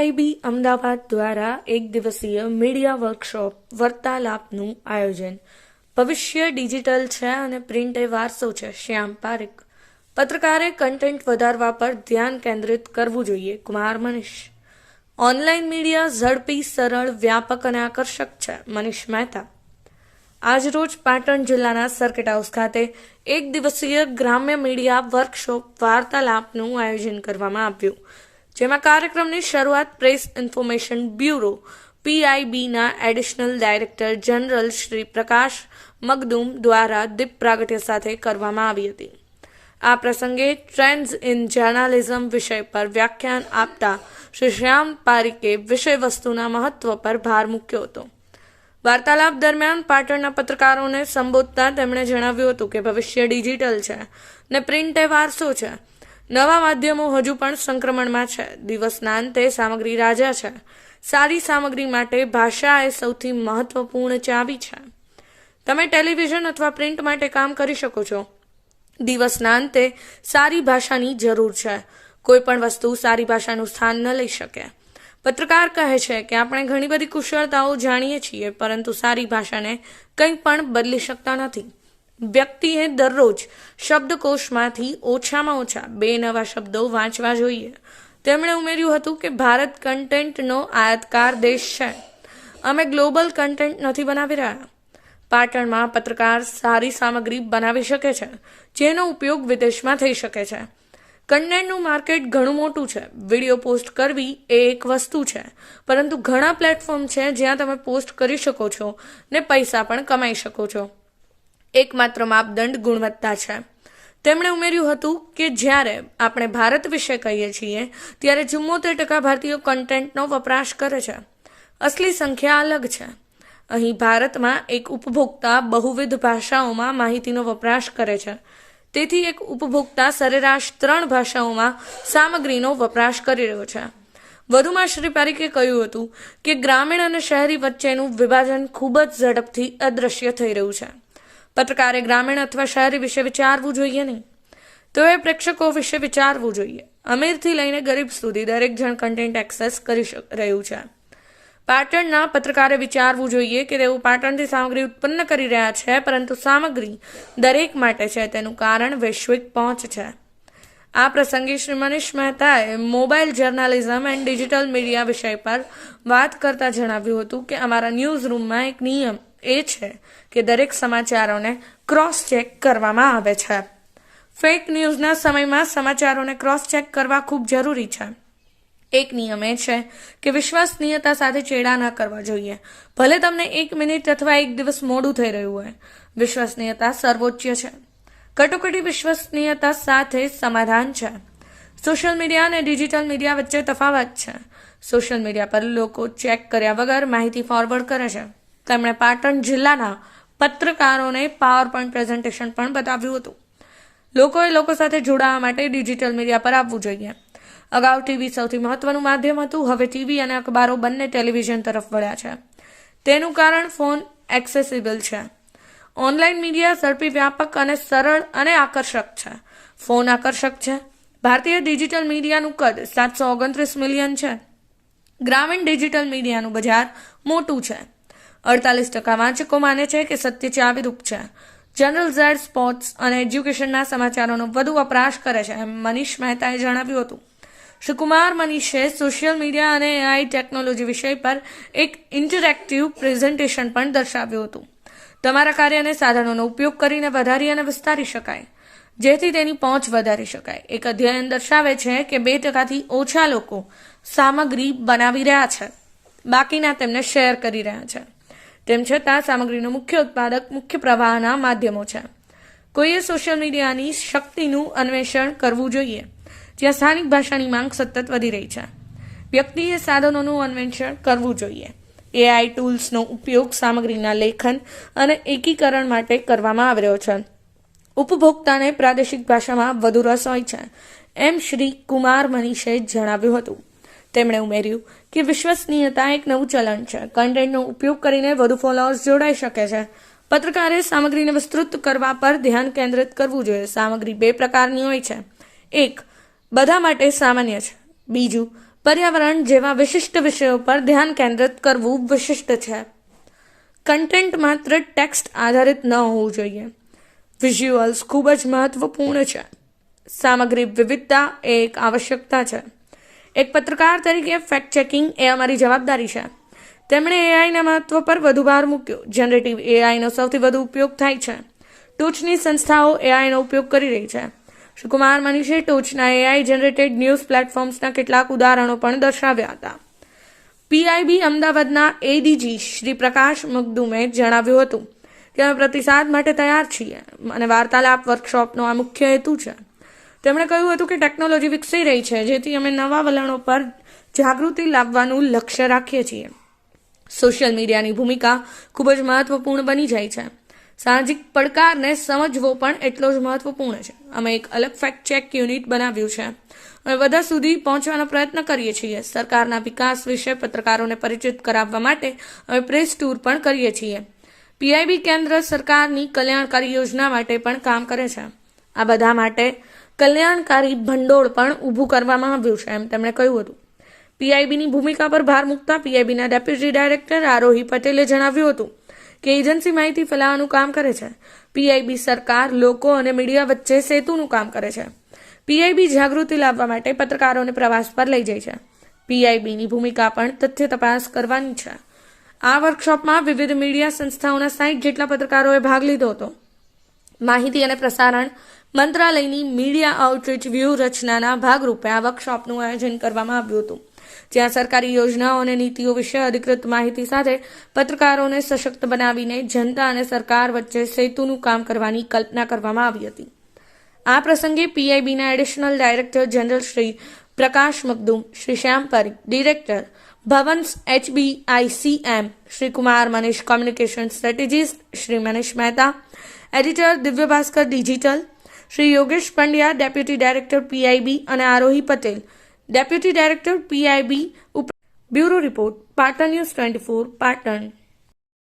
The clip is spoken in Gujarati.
PIB અમદાવાદ દ્વારા એક દિવસીય મીડિયા વર્કશોપ વાર્તાલાપનું આયોજન. ભવિષ્ય ડિજિટલ છે અને પ્રિન્ટ એ વારસો છે. શ્યામ પારેખ. પત્રકારે કન્ટેન્ટ વધારવા પર ધ્યાન કેન્દ્રિત કરવું જોઈએ. કુમાર મનીષ. ઓનલાઈન મીડિયા ઝડપી, સરળ, વ્યાપક અને આકર્ષક છે. મનીષ મહેતા. આજરોજ પાટણ જિલ્લાના સર્કિટ હાઉસ ખાતે એક દિવસીય ગ્રામ્ય મીડિયા વર્કશોપ વાર્તાલાપનું આયોજન કરવામાં આવ્યું, જેમાં કાર્યક્રમની શરૂઆત પ્રેસ ઇન્ફોર્મેશન બ્યુરો PIBના additional director general Shri Prakash Magdum દ્વારા દીપ પ્રાગટ્ય સાથે કરવામાં આવી હતી. આ પ્રસંગે ટ્રેન્ડ્સ ઇન જર્નાલિઝમ વિષય પર વ્યાખ્યાન આપતા શ્રી શ્યામ પારીકે વિષયવસ્તુના મહત્વ પર ભાર મૂક્યો હતો. વાર્તાલાપ દરમિયાન પાટણના પત્રકારોને સંબોધતા તેમણે જણાવ્યું હતું કે ભવિષ્ય ડિજિટલ છે ને પ્રિન્ટ એ વારસો છે. નવા માધ્યમો હજુ પણ સંક્રમણમાં છે. દિવસના અંતે સામગ્રી રાજા છે. સારી સામગ્રી માટે ભાષા એ સૌથી મહત્વપૂર્ણ ચાવી છે. તમે ટેલિવિઝન અથવા પ્રિન્ટ માટે કામ કરી શકો છો. દિવસના અંતે સારી ભાષાની જરૂર છે. કોઈ પણ વસ્તુ સારી ભાષાનું સ્થાન ન લઈ શકે. પત્રકાર કહે છે કે આપણે ઘણી બધી કુશળતાઓ જાણીએ છીએ, પરંતુ સારી ભાષાને કંઈ પણ બદલી શકતા નથી. વ્યક્તિએ દરરોજ શબ્દકોશમાંથી ઓછામાં ઓછા 2 નવા શબ્દો વાંચવા જોઈએ. તેમણે ઉમેર્યું હતું કે ભારત કન્ટેન્ટનો આયાતકાર દેશ છે. અમે ગ્લોબલ કન્ટેન્ટ નથી બનાવી રહ્યા. પાટણમાં પત્રકાર સારી સામગ્રી બનાવી શકે છે, જેનો ઉપયોગ વિદેશમાં થઈ શકે છે. કન્ટેન્ટનું માર્કેટ ઘણું મોટું છે. વિડીયો પોસ્ટ કરવી એ એક વસ્તુ છે, પરંતુ ઘણા પ્લેટફોર્મ છે જ્યાં તમે પોસ્ટ કરી શકો છો ને પૈસા પણ કમાઈ શકો છો. એકમાત્ર માપદંડ ગુણવત્તા છે. તેમણે ઉમેર્યું હતું કે જ્યારે આપણે ભારત વિશે કહીએ છીએ ત્યારે 74% ભારતીયો કન્ટેન્ટનો વપરાશ કરે છે. અસલી સંખ્યા અલગ છે. અહીં ભારતમાં એક ઉપભોક્તા બહુવિધ ભાષાઓમાં માહિતીનો વપરાશ કરે છે. તેથી એક ઉપભોક્તા સરેરાશ 3 ભાષાઓમાં સામગ્રીનો વપરાશ કરી રહ્યો છે. વધુમાં શ્રી પારીકે કહ્યું હતું કે ગ્રામીણ અને શહેરી વચ્ચેનું વિભાજન ખૂબ જ ઝડપથી અદૃશ્ય થઈ રહ્યું છે. પત્રકારે ગ્રામીણ અથવા શહેરી વિશે વિચારવું જોઈએ નહીં. તેઓએ પ્રેક્ષકો વિશે વિચારવું જોઈએ. અમીરથી લઈને ગરીબ સુધી દરેક જણ કન્ટેન્ટ એક્સેસ કરી રહ્યું છે. પાટણના પત્રકારે વિચારવું જોઈએ કે તેઓ પાટણથી સામગ્રી ઉત્પન્ન કરી રહ્યા છે, પરંતુ સામગ્રી દરેક માટે છે. તેનું કારણ વૈશ્વિક પહોંચ છે. આ પ્રસંગે શ્રી મનીષ મહેતાએ mobile journalism and digital media વિષય પર વાત કરતા જણાવ્યું હતું કે અમારા ન્યૂઝ રૂમમાં એક નિયમ એ છે કે દરેક સમાચારોને ક્રોસ ચેક કરવામાં આવે છે. ફેક ન્યૂઝના સમયમાં સમાચારોને ક્રોસ ચેક કરવા ખૂબ જરૂરી છે. એક નિયમ એ છે કે વિશ્વસનીયતા સાથે ચેડા ન કરવા જોઈએ. ભલે તમને 1 મિનિટ અથવા 1 દિવસ મોડું થઈ રહ્યું હોય. વિશ્વસનીયતા સર્વોચ્ચ છે. કટોકટી વિશ્વસનીયતા સાથે સમાધાન છે. સોશિયલ મીડિયા અને ડિજિટલ મીડિયા વચ્ચે તફાવત છે. સોશિયલ મીડિયા પર લોકો ચેક કર્યા વગર માહિતી ફોરવર્ડ કરે છે. તેમણે પાટણ જિલ્લાના પત્રકારોને પાવરપોઈન્ટ પ્રેઝન્ટેશન પણ બતાવ્યું હતું. લોકોએ લોકો સાથે જોડાવા માટે ડિજિટલ મીડિયા પર આવવું જોઈએ. અગાઉ ટીવી સૌથી મહત્વનું માધ્યમ હતું. હવે ટીવી અને અખબારો બંને ટેલિવિઝન તરફ વળ્યા છે. તેનું કારણ ફોન એક્સેસિબલ છે. ઓનલાઈન મીડિયા ઝડપી, વ્યાપક અને સરળ અને આકર્ષક છે. ફોન આકર્ષક છે. ભારતીય ડિજિટલ મીડિયાનું કદ 729 મિલિયન છે. ગ્રામીણ ડિજિટલ મીડિયાનું બજાર મોટું છે. 48% વાંચકો માને છે કે સત્ય ચાવીરૂપ છે. જનરલ ઝેડ સ્પોર્ટ્સ અને એજ્યુકેશનના સમાચારોનો વધુ વપરાશ કરે છે, એમ મનીષ મહેતાએ જણાવ્યું હતું. શ્રી કુમાર મનીષે સોશિયલ મીડિયા અને AI ટેકનોલોજી વિષય પર એક ઇન્ટરેક્ટિવ પ્રેઝન્ટેશન પણ દર્શાવ્યું હતું. તમારા કાર્યને સાધનોનો ઉપયોગ કરીને વધારી અને વિસ્તારી શકાય, જેથી તેની પહોંચ વધારી શકાય. એક અધ્યયન દર્શાવે છે કે 2%થી ઓછા લોકો સામગ્રી બનાવી રહ્યા છે, બાકીના તેમને શેર કરી રહ્યા છે. તેમ છતાં સામગ્રીનો મુખ્ય ઉત્પાદક મુખ્ય પ્રવાહના માધ્યમો છે. કોઈએ સોશિયલ મીડિયાની શક્તિનું અન્વેષણ કરવું જોઈએ, જ્યાં સ્થાનિક ભાષાની માંગ સતત વધી રહી છે. વ્યક્તિએ સાધનોનું અન્વેષણ કરવું જોઈએ. AI ટૂલ્સનો ઉપયોગ સામગ્રીના લેખન અને એકીકરણ માટે કરવામાં આવી રહ્યો છે. ઉપભોક્તાને પ્રાદેશિક ભાષામાં વધુ રસ હોય છે, એમ શ્રી કુમાર મનીષે જણાવ્યું હતું. તેમણે ઉમેર્યું કે વિશ્વસનીયતા એક નવું ચલણ છે. કન્ટેન્ટનો ઉપયોગ કરીને વધુ ફોલોઅર્સ જોડાઈ શકે છે. પત્રકારે સામગ્રીને વિસ્તૃત કરવા પર ધ્યાન કેન્દ્રિત કરવું જોઈએ. સામગ્રી 2 પ્રકારની હોય છે. એક બધા માટે સામાન્ય છે. બીજું પર્યાવરણ જેવા વિશિષ્ટ વિષયો પર ધ્યાન કેન્દ્રિત કરવું વિશિષ્ટ છે. કન્ટેન્ટ માત્ર ટેક્સ્ટ આધારિત ન હોવું જોઈએ. વિઝ્યુઅલ્સ ખૂબ જ મહત્વપૂર્ણ છે. સામગ્રી વિવિધતા એ એક આવશ્યકતા છે. એક પત્રકાર તરીકે ફેક્ટ ચેકિંગ એ અમારી જવાબદારી છે. તેમણે એઆઈના મહત્વ પર વધુ ભાર મૂક્યો. જનરેટિવ એઆઈનો સૌથી વધુ ઉપયોગ થાય છે. ટોચની સંસ્થાઓ એઆઈનો ઉપયોગ કરી રહી છે. શ્રી કુમાર મનીષે ટોચના એઆઈ જનરેટેડ ન્યૂઝ પ્લેટફોર્મ્સના કેટલાક ઉદાહરણો પણ દર્શાવ્યા હતા. પીઆઈબી અમદાવાદના એડીજી શ્રી પ્રકાશ મગદુમે જણાવ્યું હતું કે અમે પ્રતિસાદ માટે તૈયાર છીએ અને વાર્તાલાપ વર્કશોપનો આ મુખ્ય હેતુ છે. તેમણે કહ્યું હતું કે ટેકનોલોજી વિકસી રહી છે, જેથી અમે નવા વલણો પર જાગૃતિ લાવવાનું લક્ષ્ય રાખીએ છીએ. સોશિયલ મીડિયાની ભૂમિકા ખૂબ જ મહત્વપૂર્ણ બની જાય છે. સામાજિક પડકારને સમજવો પણ એટલો જ મહત્વપૂર્ણ છે. અમે એક અલગ ફેક્ટ ચેક યુનિટ બનાવ્યું છે. અમે બધા સુધી પહોંચવાનો પ્રયત્ન કરીએ છીએ. સરકારના વિકાસ વિશે પત્રકારોને પરિચિત કરાવવા માટે અમે પ્રેસ ટૂર પણ કરીએ છીએ. પીઆઈબી કેન્દ્ર સરકારની કલ્યાણકારી યોજના માટે પણ કામ કરે છે. આ બધા માટે કલ્યાણકારી ભંડોળ પણ ઊભું કરવામાં આવ્યું છે, એમ તેમણે કહ્યું હતું. પીઆઈબીની ભૂમિકા પર ભાર મૂકતા પીઆઈબીના ડેપ્યુટી ડાયરેક્ટર આરોહી પટેલે જણાવ્યું હતું કે એજન્સી માહિતી ફેલાવવાનું કામ કરે છે. પીઆઈબી સરકાર, લોકો અને મીડિયા વચ્ચે સેતુનું કામ કરે છે. પીઆઈબી જાગૃતિ લાવવા માટે પત્રકારોને પ્રવાસ પર લઈ જાય છે. પીઆઈબીની ભૂમિકા પણ તથ્ય તપાસ કરવાની છે. આ વર્કશોપમાં વિવિધ મીડિયા સંસ્થાઓના 60 જેટલા પત્રકારોએ ભાગ લીધો હતો. માહિતી અને પ્રસારણ મંત્રાલયની મીડિયા આઉટરીચ વ્યૂહરચનાના ભાગરૂપે આ વર્કશોપનું આયોજન કરવામાં આવ્યું હતું, જ્યાં સરકારી યોજનાઓ અને નીતિઓ વિશે અધિકૃત માહિતી સાથે પત્રકારોને સશક્ત બનાવીને જનતા અને સરકાર વચ્ચે સેતુનું કામ કરવાની કલ્પના કરવામાં આવી હતી. આ પ્રસંગે પીઆઈબીના additional director general Shri Prakash Magdum, Shri Shyam Pareek, director Bhavan's HBICM, Shri Kumar Manish, communication strategist Shri Manish Mehta, editor Divya Bhaskar digital, Shri Yogesh Pandya, deputy director PIB, અને Arohi Patel, deputy director PIB. Bureau report, Patan news 24, Patan.